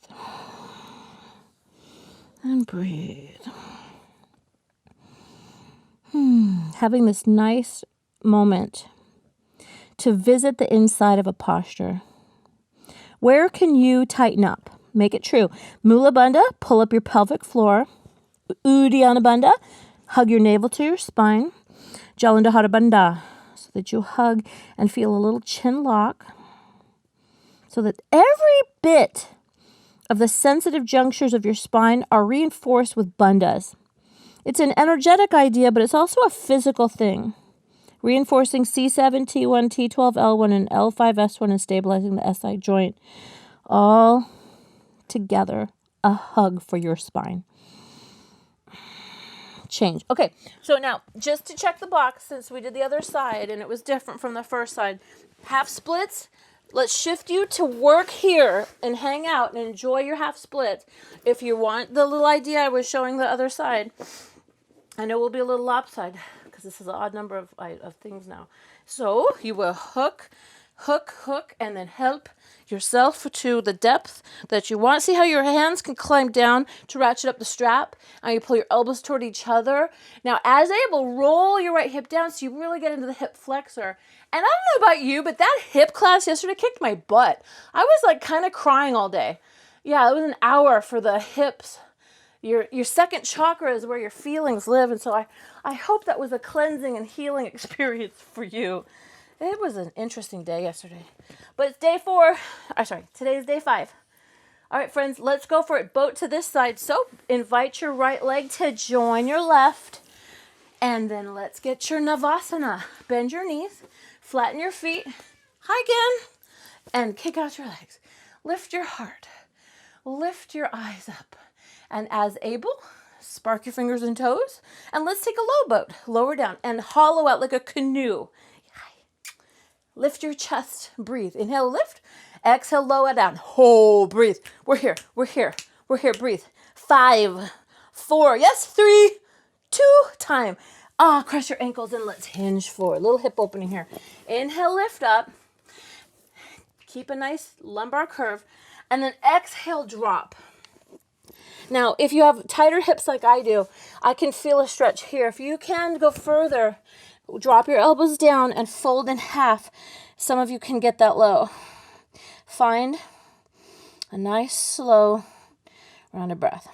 And breathe. Having this nice moment to visit the inside of a posture. Where can you tighten up? Make it true. Mula Bandha, pull up your pelvic floor. Uddiyana Bandha, hug your navel to your spine. Jalandhara Bandha, so that you hug and feel a little chin lock. So that every bit of the sensitive junctures of your spine are reinforced with bandhas. It's an energetic idea, but it's also a physical thing. Reinforcing C7, T1, T12, L1, and L5, S1, and stabilizing the SI joint. All together, a hug for your spine. Change. Okay, so now, just to check the box, since we did the other side, and it was different from the first side, half splits, let's shift you to work here and hang out and enjoy your half split. If you want the little idea I was showing the other side, I know we'll be a little lopsided, because this is an odd number of things now. So you will hook, hook, hook, and then help yourself to the depth that you want. See how your hands can climb down to ratchet up the strap, and you pull your elbows toward each other. Now, as able, roll your right hip down so you really get into the hip flexor. And I don't know about you, but that hip class yesterday kicked my butt. I was like kind of crying all day. Yeah, it was an hour for the hips. Your second chakra is where your feelings live, and so I hope that was a cleansing and healing experience for you. It was an interesting day yesterday. But it's day 4. Today is day 5. All right, friends, let's go for it. Boat to this side. So invite your right leg to join your left. And then let's get your Navasana. Bend your knees, flatten your feet, high again, and kick out your legs. Lift your heart. Lift your eyes up. And as able, spark your fingers and toes. And let's take a low boat. Lower down and hollow out like a canoe. Lift your chest. Breathe. Inhale, lift. Exhale, lower down. Hold. Breathe. We're here. We're here. We're here. Breathe. 5, 4. Yes. 3, 2. Time. Cross your ankles and let's hinge forward. Little hip opening here. Inhale, lift up. Keep a nice lumbar curve. And then exhale, drop. Now, if you have tighter hips like I do, I can feel a stretch here. If you can go further, drop your elbows down and fold in half. Some of you can get that low. Find a nice, slow round of breath.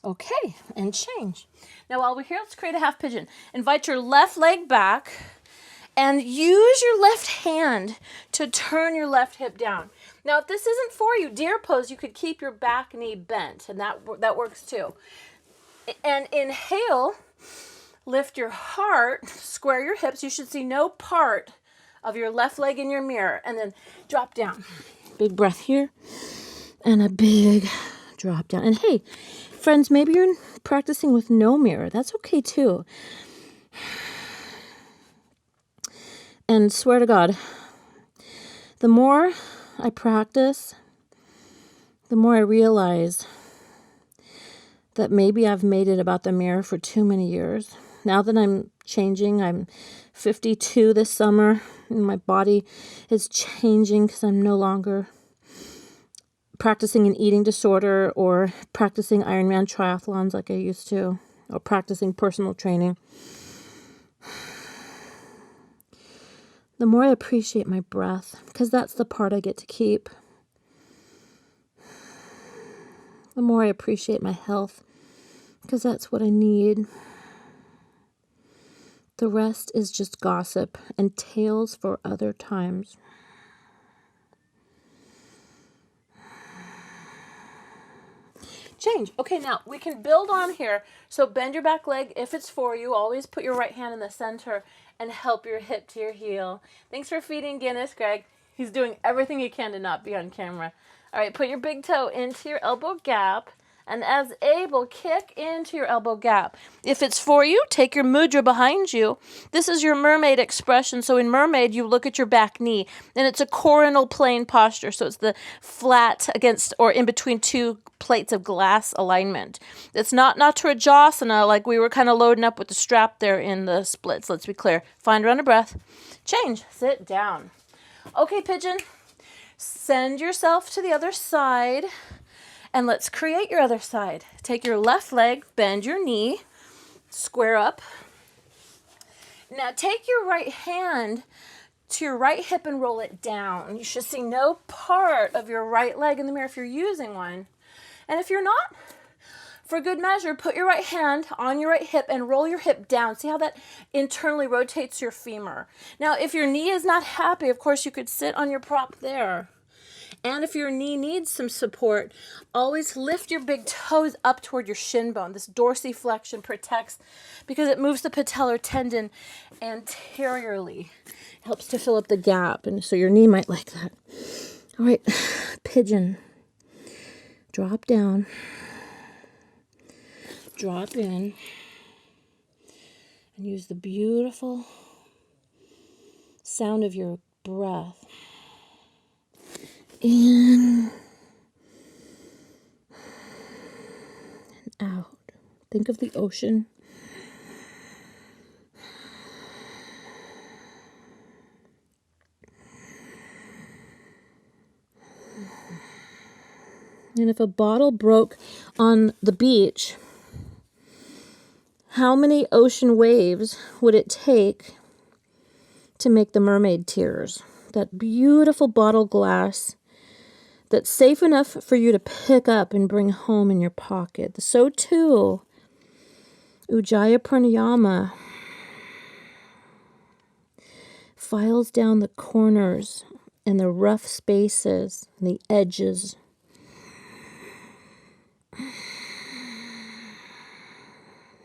Okay, and change. Now, while we're here, let's create a half pigeon. Invite your left leg back And use your left hand to turn your left hip down. Now, if this isn't for you, deer pose, you could keep your back knee bent, and that works too. And inhale, lift your heart, square your hips. You should see no part of your left leg in your mirror, and then drop down. Big breath here, and a big drop down. And hey, friends, maybe you're practicing with no mirror. That's okay too. And swear to God, the more I practice, the more I realize that maybe I've made it about the mirror for too many years. Now that I'm changing, I'm 52 this summer, and my body is changing because I'm no longer practicing an eating disorder or practicing Ironman triathlons like I used to, or practicing personal training. The more I appreciate my breath, because that's the part I get to keep, the more I appreciate my health, because that's what I need. The rest is just gossip and tales for other times. Change. Okay, now we can build on here. So bend your back leg if it's for you. Always put your right hand in the center and help your hip to your heel. Thanks for feeding Guinness, Greg. He's doing everything he can to not be on camera. All right, put your big toe into your elbow gap, and as able, kick into your elbow gap. If it's for you, take your mudra behind you. This is your mermaid expression. So in mermaid, you look at your back knee, and it's a coronal plane posture. So it's the flat against or in between two plates of glass alignment. It's not Natarajasana, like we were kind of loading up with the strap there in the splits. Let's be clear. Find round of breath. Change. Sit down. Okay, Pigeon. Send yourself to the other side. And let's create your other side. Take your left leg, bend your knee, square up. Now take your right hand to your right hip and roll it down. You should see no part of your right leg in the mirror if you're using one. And if you're not, for good measure, put your right hand on your right hip and roll your hip down. See how that internally rotates your femur. Now, if your knee is not happy, of course, you could sit on your prop there. And if your knee needs some support, always lift your big toes up toward your shin bone. This dorsiflexion protects because it moves the patellar tendon anteriorly. It helps to fill up the gap, and so your knee might like that. All right, Pigeon. Drop down. Drop in. And use the beautiful sound of your breath. In and out. Think of the ocean. And if a bottle broke on the beach, how many ocean waves would it take to make the mermaid tears? That beautiful bottle glass that's safe enough for you to pick up and bring home in your pocket. So too, Ujjayi Pranayama files down the corners and the rough spaces and the edges.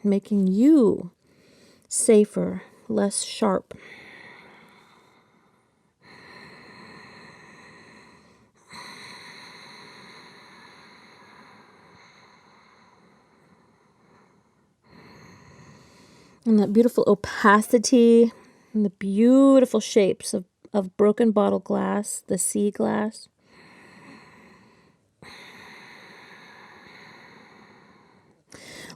Making you safer, less sharp. And that beautiful opacity and the beautiful shapes of broken bottle glass, the sea glass.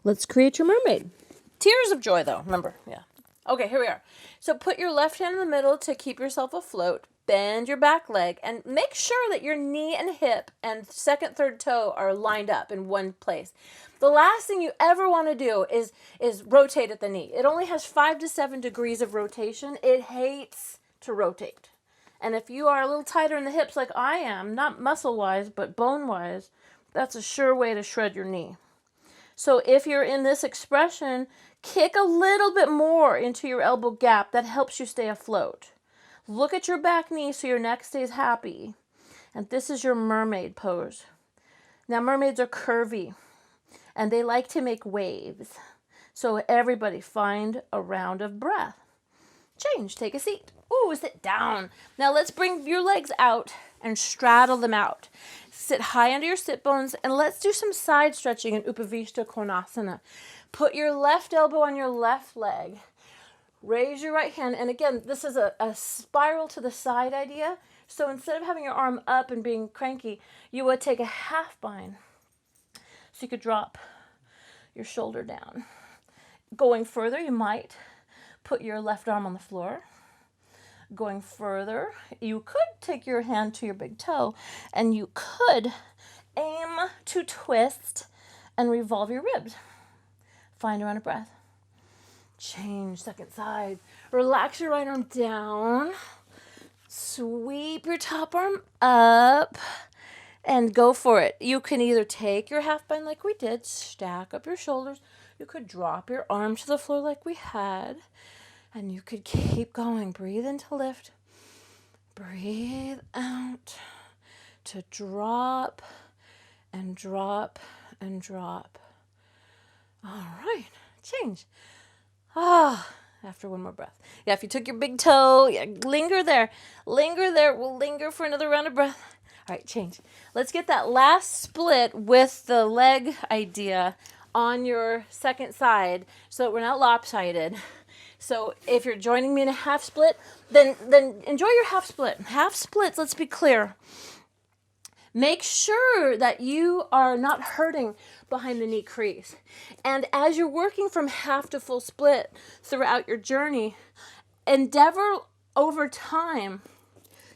Let's create your mermaid. Tears of joy, though. Remember, yeah. Okay, here we are. So put your left hand in the middle to keep yourself afloat. Bend your back leg and make sure that your knee and hip and second, third toe are lined up in one place. The last thing you ever want to do is rotate at the knee. It only has 5 to 7 degrees of rotation. It hates to rotate. And if you are a little tighter in the hips like I am, not muscle-wise, but bone-wise, that's a sure way to shred your knee. So if you're in this expression, kick a little bit more into your elbow gap. That helps you stay afloat. Look at your back knee so your neck stays happy. And this is your mermaid pose. Now mermaids are curvy and they like to make waves. So everybody find a round of breath. Change, take a seat. Ooh, sit down. Now let's bring your legs out and straddle them out. Sit high under your sit bones and let's do some side stretching in Upavishta Konasana. Put your left elbow on your left leg. Raise your right hand. And again, this is a spiral to the side idea. So instead of having your arm up and being cranky, you would take a half bind. So you could drop your shoulder down. Going further, you might put your left arm on the floor. Going further, you could take your hand to your big toe and you could aim to twist and revolve your ribs. Find a round of breath. Change, second side. Relax your right arm down. Sweep your top arm up and go for it. You can either take your half bind like we did, stack up your shoulders. You could drop your arm to the floor like we had. And you could keep going. Breathe in to lift. Breathe out to drop and drop and drop. All right. Change. After one more breath. Yeah, if you took your big toe, yeah, linger there. Linger there. We'll linger for another round of breath. All right, change. Let's get that last split with the leg idea on your second side so that we're not lopsided. So if you're joining me in a half split, then enjoy your half split. Half splits, let's be clear. Make sure that you are not hurting behind the knee crease. And as you're working from half to full split throughout your journey, endeavor over time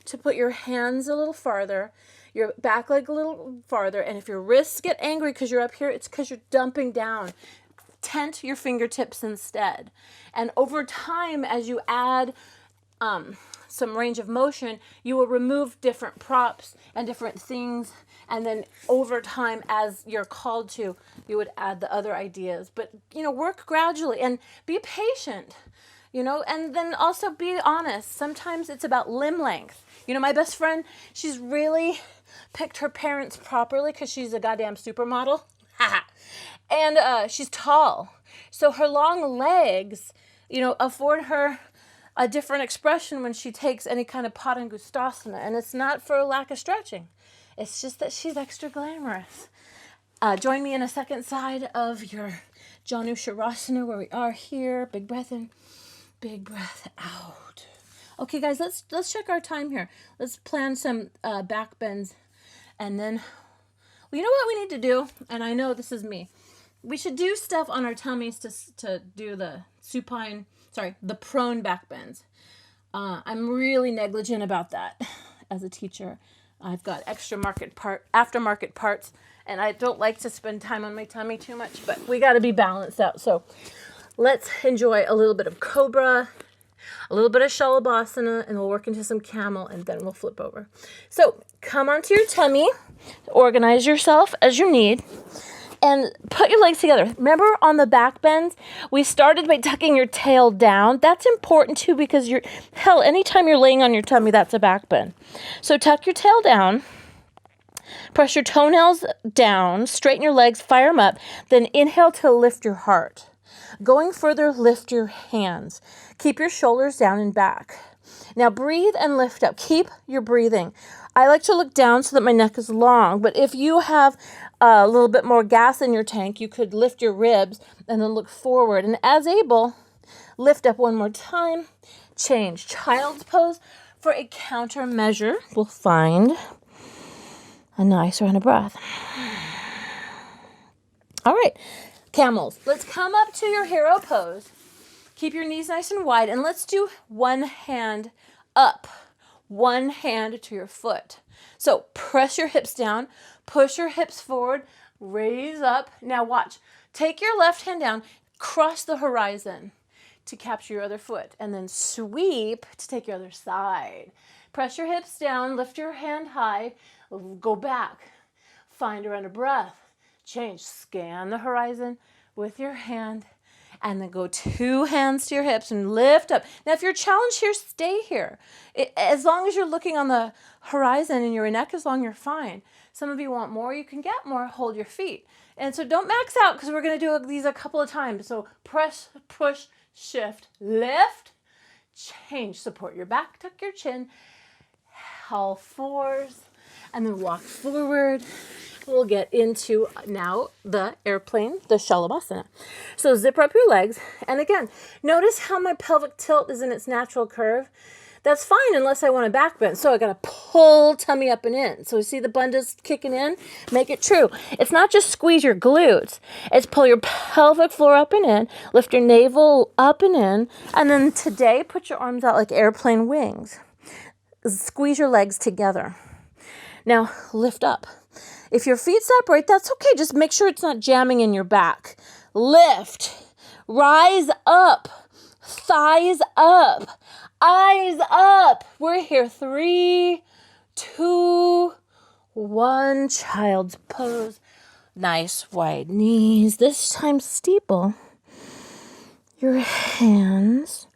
to put your hands a little farther, your back leg a little farther, and if your wrists get angry because you're up here, it's because you're dumping down. Tent your fingertips instead. And over time, as you add some range of motion, you will remove different props and different things. And then over time, as you're called to, you would add the other ideas. But, work gradually and be patient, and then also be honest. Sometimes it's about limb length. My best friend, she's really picked her parents properly because she's a goddamn supermodel. And she's tall. So her long legs, afford her a different expression when she takes any kind of Padangustasana. And it's not for a lack of stretching. It's just that she's extra glamorous. Join me in a second side of your Janu Shavasana where we are here. Big breath in, big breath out. Okay, guys, let's check our time here. Let's plan some back bends. And then, you know what we need to do? And I know this is me. We should do stuff on our tummies to do the the prone back bends. I'm really negligent about that as a teacher. I've got aftermarket parts, and I don't like to spend time on my tummy too much, but we got to be balanced out. So let's enjoy a little bit of Cobra, a little bit of Shalabhasana, and we'll work into some Camel, and then we'll flip over. So come onto your tummy, organize yourself as you need, and put your legs together. Remember on the back bends, we started by tucking your tail down. That's important too because anytime you're laying on your tummy, that's a back bend. So tuck your tail down, press your toenails down, straighten your legs, fire them up, then inhale to lift your heart. Going further, lift your hands. Keep your shoulders down and back. Now breathe and lift up. Keep your breathing. I like to look down so that my neck is long, but if you have a little bit more gas in your tank, you could lift your ribs and then look forward. And as able, lift up one more time. Change. Child's pose for a counter measure. We'll find a nice round of breath. All right. Camels. Let's come up to your hero pose. Keep your knees nice and wide, and let's do one hand up, one hand to your foot. So press your hips down, push your hips forward, raise up. Now watch. Take your left hand down, cross the horizon to capture your other foot, and then sweep to take your other side. Press your hips down, lift your hand high, go back. Find a round of breath. change. Scan the horizon with your hand, and then go 2 hands to your hips and lift up. Now, if you're challenged here, stay here. As long as you're looking on the horizon and your neck is long, you're fine. Some of you want more, you can get more. Hold your feet. And so don't max out, because we're going to do these a couple of times. So press, push, shift, lift, change. Support your back, tuck your chin, all fours, and then walk forward. We'll get into now the airplane, the Shalabhasana. So zip up your legs. And again, notice how my pelvic tilt is in its natural curve. That's fine unless I want a back bend. So I got to pull tummy up and in. So you see the bundas kicking in? Make it true. It's not just squeeze your glutes. It's pull your pelvic floor up and in, lift your navel up and in, and then today put your arms out like airplane wings. Squeeze your legs together. Now lift up. If your feet separate, that's okay. Just make sure it's not jamming in your back. Lift. Rise up. Thighs up. Eyes up. We're here. 3, 2, 1. Child's pose. Nice wide knees. This time steeple your hands.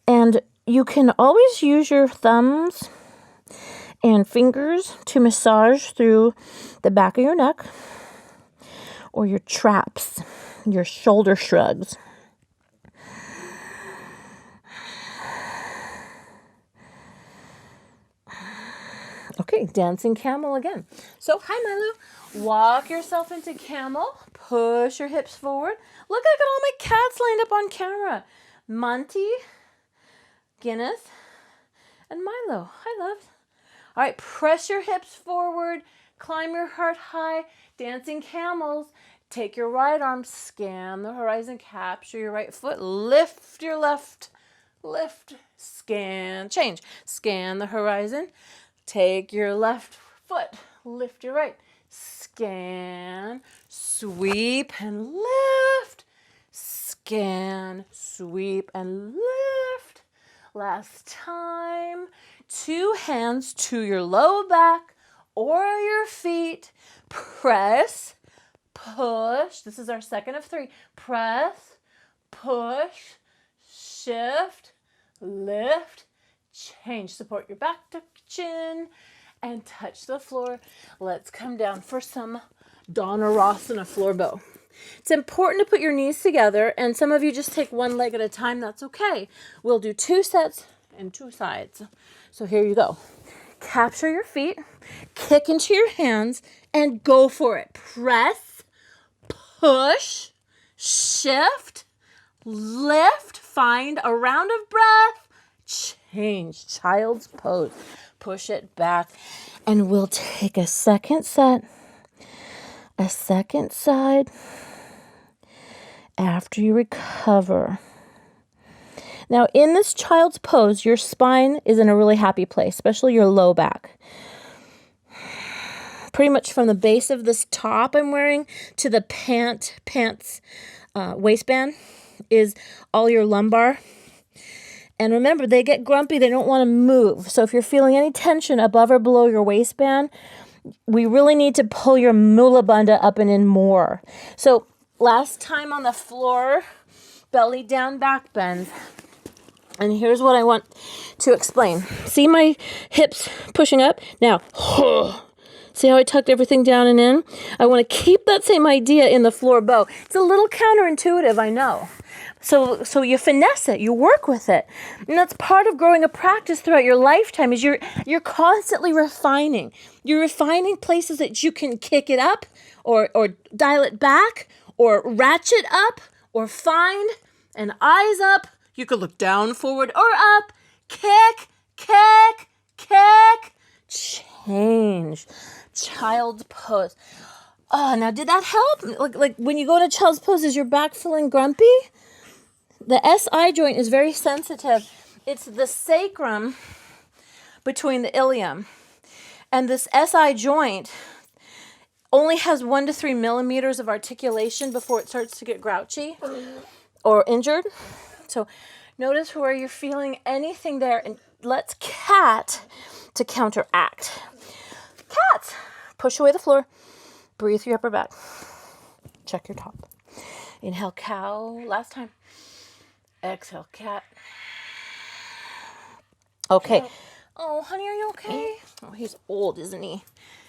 And you can always use your thumbs and fingers to massage through the back of your neck or your traps, your shoulder shrugs. Okay, dancing camel again. So, hi Milo. Walk yourself into camel. Push your hips forward. Look, I got all my cats lined up on camera. Monty, Guinness, and Milo. Hi, loves. All right, press your hips forward, climb your heart high, dancing camels. Take your right arm, scan the horizon, capture your right foot, lift your left, lift, scan, change. Scan the horizon, take your left foot, lift your right, scan, sweep and lift, scan, sweep and lift. Last time. 2 hands to your low back or your feet. Press, push. This is our second of 3. Press, push, shift, lift, change. Support your back, tuck your chin, and touch the floor. Let's come down for some Dhanurasana floor bow. It's important to put your knees together, and some of you just take one leg at a time. That's okay. We'll do 2 sets and 2 sides. So here you go. Capture your feet, kick into your hands, and go for it. Press, push, shift, lift, find a round of breath, change. Child's pose. Push it back, and we'll take a second set, a second side after you recover. Now, in this child's pose, your spine is in a really happy place, especially your low back. Pretty much from the base of this top I'm wearing to the pants waistband is all your lumbar. And remember, they get grumpy. They don't want to move. So if you're feeling any tension above or below your waistband, we really need to pull your mula bandha up and in more. So last time on the floor, belly down, back bend. And here's what I want to explain. See my hips pushing up? Now, see how I tucked everything down and in? I want to keep that same idea in the floor bow. It's a little counterintuitive, I know. So you finesse it, you work with it. And that's part of growing a practice throughout your lifetime is you're constantly refining. You're refining places that you can kick it up or dial it back or ratchet up or find and eyes up. You could look down, forward, or up. Kick, kick, kick. Change. Child's pose. Oh, now did that help? Like when you go to child's pose, is your back feeling grumpy? The SI joint is very sensitive. It's the sacrum between the ilium. And this SI joint only has 1 to 3 millimeters of articulation before it starts to get grouchy or injured. So notice where you're feeling anything there, and let's cat to counteract. Cat. Push away the floor Breathe through your upper back. Check your top. Inhale, cow. Last time. Exhale, cat. Okay. Oh, honey, are you okay? Oh, he's old, isn't he?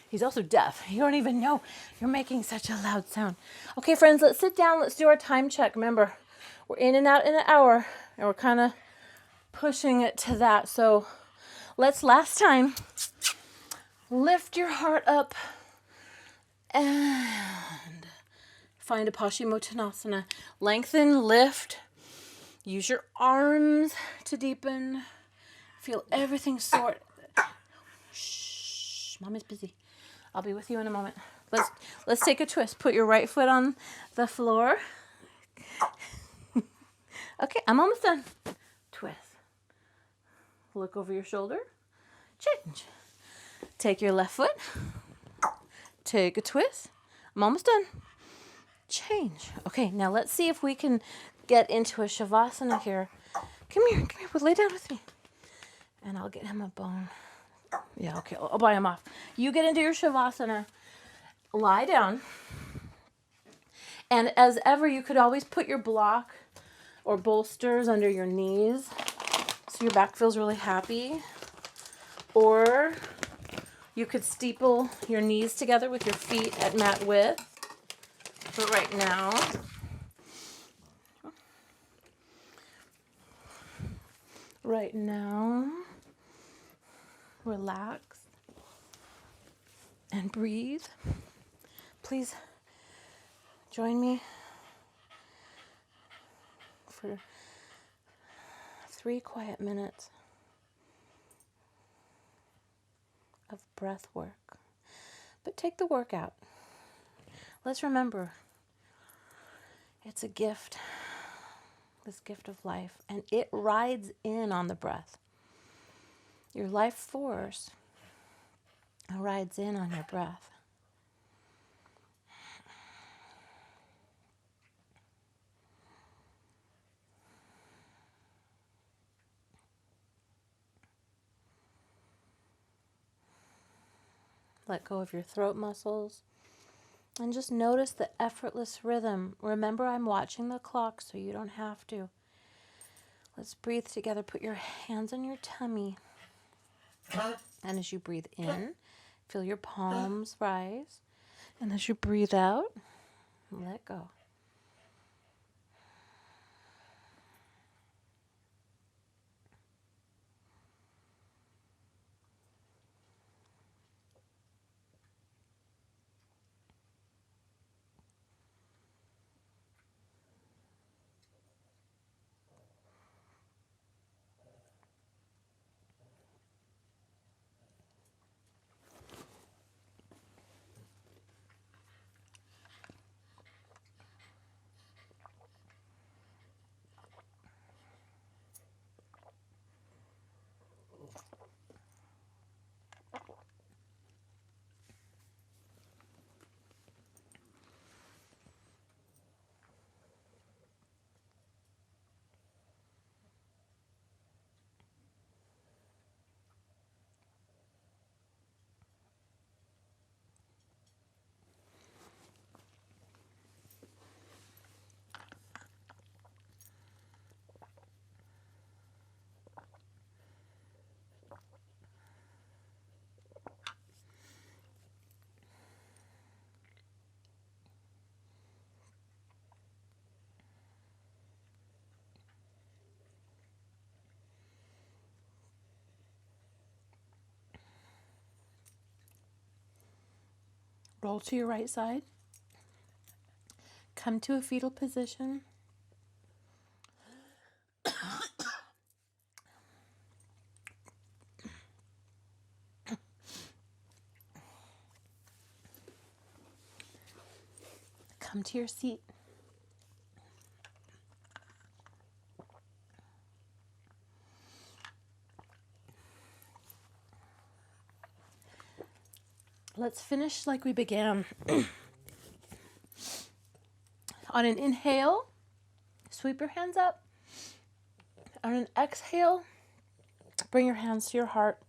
He's also deaf. You don't even know you're making such a loud sound. Okay, friends, let's sit down. Let's do our time check. Remember, we're in and out in an hour, and we're kind of pushing it to that. So let's, last time, lift your heart up and find a Paschimottanasana. Lengthen, lift. Use your arms to deepen. Feel everything sort. Shh, Mommy's busy. I'll be with you in a moment. Let's take a twist. Put your right foot on the floor. Okay, I'm almost done. Twist. Look over your shoulder. Change. Take your left foot. Take a twist. I'm almost done. Change. Okay, now let's see if we can get into a Shavasana here. Come here. Lay down with me. And I'll get him a bone. Yeah, okay, I'll buy him off. You get into your Shavasana. Lie down. And as ever, you could always put your block or bolsters under your knees so your back feels really happy. Or you could steeple your knees together with your feet at mat width. But right now, relax and breathe. Please join me for 3 quiet minutes of breath work. But take the work out. Let's remember, it's a gift, this gift of life, and it rides in on the breath. Your life force rides in on your breath. Let go of your throat muscles and just notice the effortless rhythm. Remember, I'm watching the clock, so you don't have to. Let's breathe together. Put your hands on your tummy. And as you breathe in, feel your palms rise. And as you breathe out, let go. Roll to your right side. Come to a fetal position. Come to your seat. Let's finish like we began. On an inhale, sweep your hands up. On an exhale, bring your hands to your heart.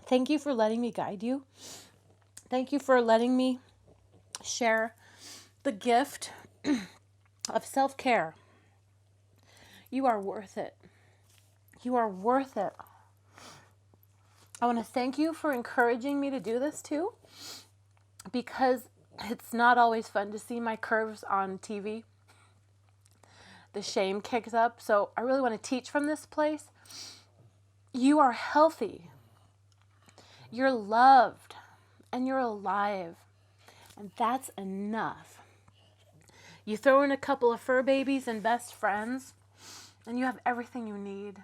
Thank you for letting me guide you Thank you for letting me share the gift of self-care. You are worth it. You are worth it. I want to thank you for encouraging me to do this too, because it's not always fun to see my curves on TV. The shame kicks up. So I really want to teach from this place. You are healthy. You're loved. And you're alive. And that's enough. You throw in a couple of fur babies and best friends, and you have everything you need.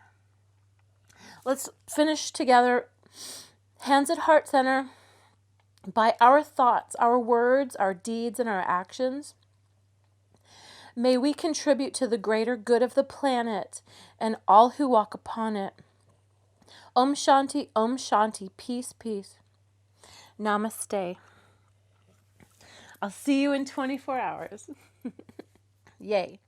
Let's finish together. Hands at heart center. By our thoughts, our words, our deeds, and our actions, may we contribute to the greater good of the planet and all who walk upon it. Om Shanti, peace, peace. Namaste. I'll see you in 24 hours. Yay.